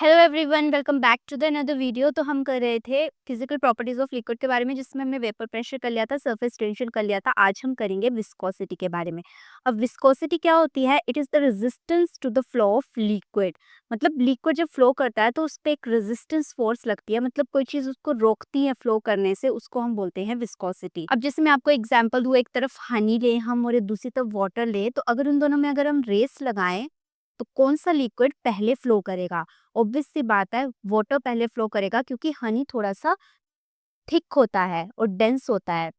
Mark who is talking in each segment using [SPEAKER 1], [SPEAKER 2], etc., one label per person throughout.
[SPEAKER 1] Hello everyone, welcome back to the another video. तो हम कर रहे थे फिजिकल प्रॉपर्टीज ऑफ लिक्विड के बारे में, जिसमें हमने वेपर प्रेशर कर लिया था, सरफेस टेंशन कर लिया था। आज हम करेंगे विस्कोसिटी के बारे में। अब विस्कोसिटी क्या होती है? It is the resistance to the flow of liquid. मतलब लिक्विड जब फ्लो करता है तो उस पर एक रेजिस्टेंस फोर्स लगती है, मतलब कोई चीज़ उसको रोकती है फ्लो करने से, उसको हम बोलते हैं विस्कोसिटी। अब जैसे मैं आपको एग्जाम्पल दूँ, एक तरफ हनी ले हम और दूसरी तरफ वाटर ले, तो अगर उन दोनों में अगर हम रेस लगाएं तो कौन सा लिक्विड पहले फ्लो करेगा? ऑब्वियस सी बात है, वाटर पहले फ्लो करेगा, क्योंकि हनी थोड़ा सा थिक होता है और डेंस होता है।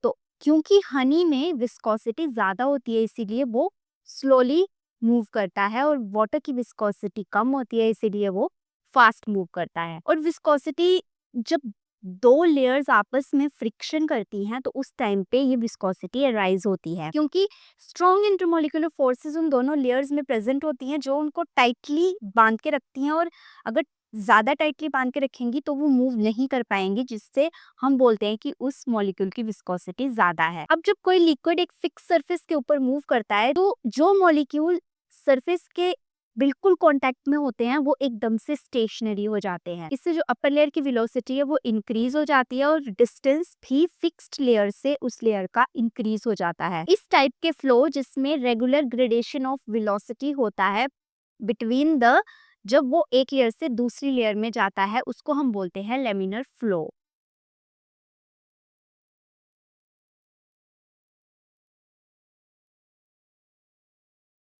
[SPEAKER 1] तो क्योंकि हनी में विस्कोसिटी ज्यादा होती है, इसीलिए वो स्लोली मूव करता है, और वाटर की विस्कोसिटी कम होती है, इसीलिए वो फास्ट मूव करता है। और विस्कोसिटी जब दो लेयर्स आपस में फ्रिक्शन करती हैं तो उस टाइम पे ये विस्कोसिटी अराइज होती है, क्योंकि स्ट्रॉन्ग इंटरमोलिकुलर फोर्सेस उन दोनों लेयर्स में प्रेजेंट होती हैं, जो उनको टाइटली बांध के रखती हैं। और अगर ज्यादा टाइटली बांध के रखेंगी तो वो मूव नहीं कर पाएंगी, जिससे हम बोलते हैं कि उस मॉलिक्यूल की विस्कोसिटी ज्यादा है। अब जब कोई लिक्विड एक फिक्स सरफेस के ऊपर मूव करता है तो जो मॉलिक्यूल सरफेस के बिल्कुल कांटेक्ट में होते हैं वो एकदम से स्टेशनरी हो जाते हैं। इससे जो अपर लेयर की वेलोसिटी है वो इंक्रीज हो जाती है, और डिस्टेंस भी फिक्स्ड लेयर से उस लेयर का इंक्रीज हो जाता है। इस टाइप के फ्लो जिसमें रेगुलर ग्रेडेशन ऑफ वेलोसिटी होता है बिटवीन द, जब वो एक लेयर से दूसरी लेयर में जाता है, उसको हम बोलते हैं लेमिनर फ्लो।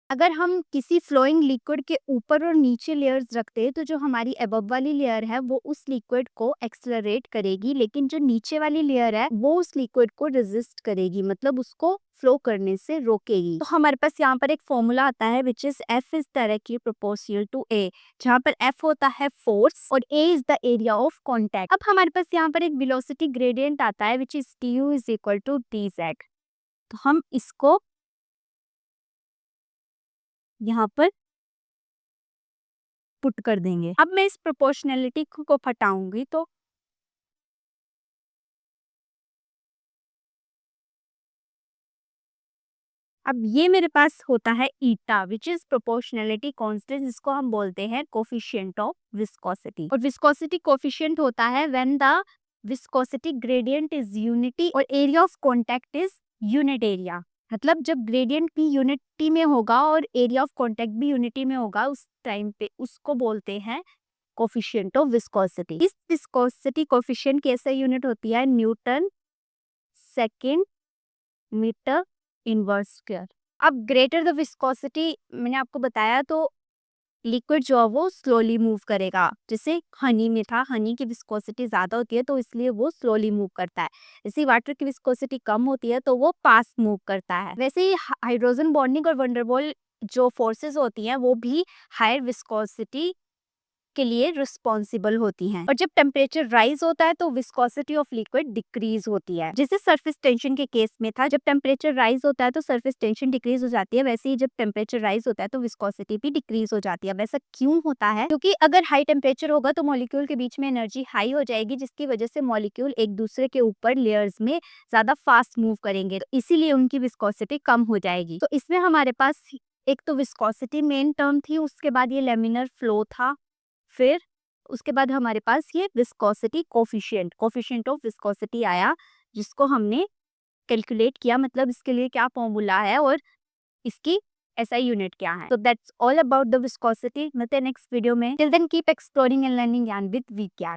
[SPEAKER 1] अगर हम किसी फ्लोइंग लिक्विड के ऊपर और नीचे लेयर्स रखते हैं तो जो हमारी अबव वाली लेयर है वो उस लिक्विड को एक्सेलरेट करेगी, लेकिन जो नीचे वाली लेयर है वो उस लिक्विड को रेजिस्ट करेगी, मतलब उसको फ्लो करने से रोकेगी। तो हमारे पास यहाँ पर एक फॉर्मूला आता है which is F is directly proportional to A, जहाँ पर F होता है फोर्स और A is the area of contact. अब हमारे पास यहाँ पर एक वेलोसिटी ग्रेडियंट आता है which is du is equal to dz। तो हम इसको यहाँ पर पुट कर देंगे। अब मैं इस प्रोपोर्शनैलिटी को हटाऊंगी तो अब ये मेरे पास होता है eta which is proportionality constant, जिसको हम बोलते हैं कोफिशिएंट ऑफ विस्कोसिटी। और विस्कोसिटी कोफिशिएंट होता है when the viscosity gradient is unity और area of contact is unit area. मतलब जब ग्रेडियंट भी यूनिटी में होगा और एरिया ऑफ कांटेक्ट भी यूनिटी में होगा, उस टाइम पे उसको बोलते हैं कोफिशिएंट ऑफ विस्कोसिटी। इस विस्कोसिटी कोफिशिएंट की ऐसा यूनिट होती है newton second metre inverse square. अब ग्रेटर द विस्कोसिटी मैंने आपको बताया, तो लिक्विड जो है वो स्लोली मूव करेगा। जैसे हनी में था, हनी की विस्कोसिटी ज्यादा होती है तो इसलिए वो स्लोली मूव करता है। इसी वाटर की विस्कोसिटी कम होती है तो वो फास्ट मूव करता है। वैसे ही हाइड्रोजन बॉन्डिंग और वंडरवॉल जो फोर्सेस होती हैं वो भी हायर विस्कोसिटी के लिए रिस्पॉन्सिबल होती हैं। और जब टेम्परेचर राइज होता है तो विस्कोसिटी ऑफ लिक्विड डिक्रीज होती है। जैसे सरफेस टेंशन के केस में था, जब टेम्परेचर राइज होता है तो सरफेस टेंशन डिक्रीज हो जाती है, वैसे ही जब टेम्परेचर राइज होता है तो विस्कोसिटी भी डिक्रीज हो जाती है। वैसा क्यों होता है? क्योंकि अगर हाई टेम्परेचर होगा तो मॉलिक्यूल के बीच में एनर्जी हाई हो जाएगी, जिसकी वजह से मॉलिक्यूल एक दूसरे के ऊपर लेयर्स में ज्यादा फास्ट मूव करेंगे, तो इसीलिए उनकी विस्कोसिटी कम हो जाएगी। तो इसमें हमारे पास एक तो विस्कोसिटी मेन टर्म थी, उसके बाद ये लेमिनर फ्लो था, फिर उसके बाद हमारे पास ये viscosity coefficient coefficient of viscosity आया, जिसको हमने कैलकुलेट किया। मतलब इसके लिए क्या फॉर्मूला है और इसकी एसआई यूनिट क्या है। तो that's all about the viscosity. मिलते हैं नेक्स्ट वीडियो में। Till then keep exploring and learning ज्ञान विद विज्ञान।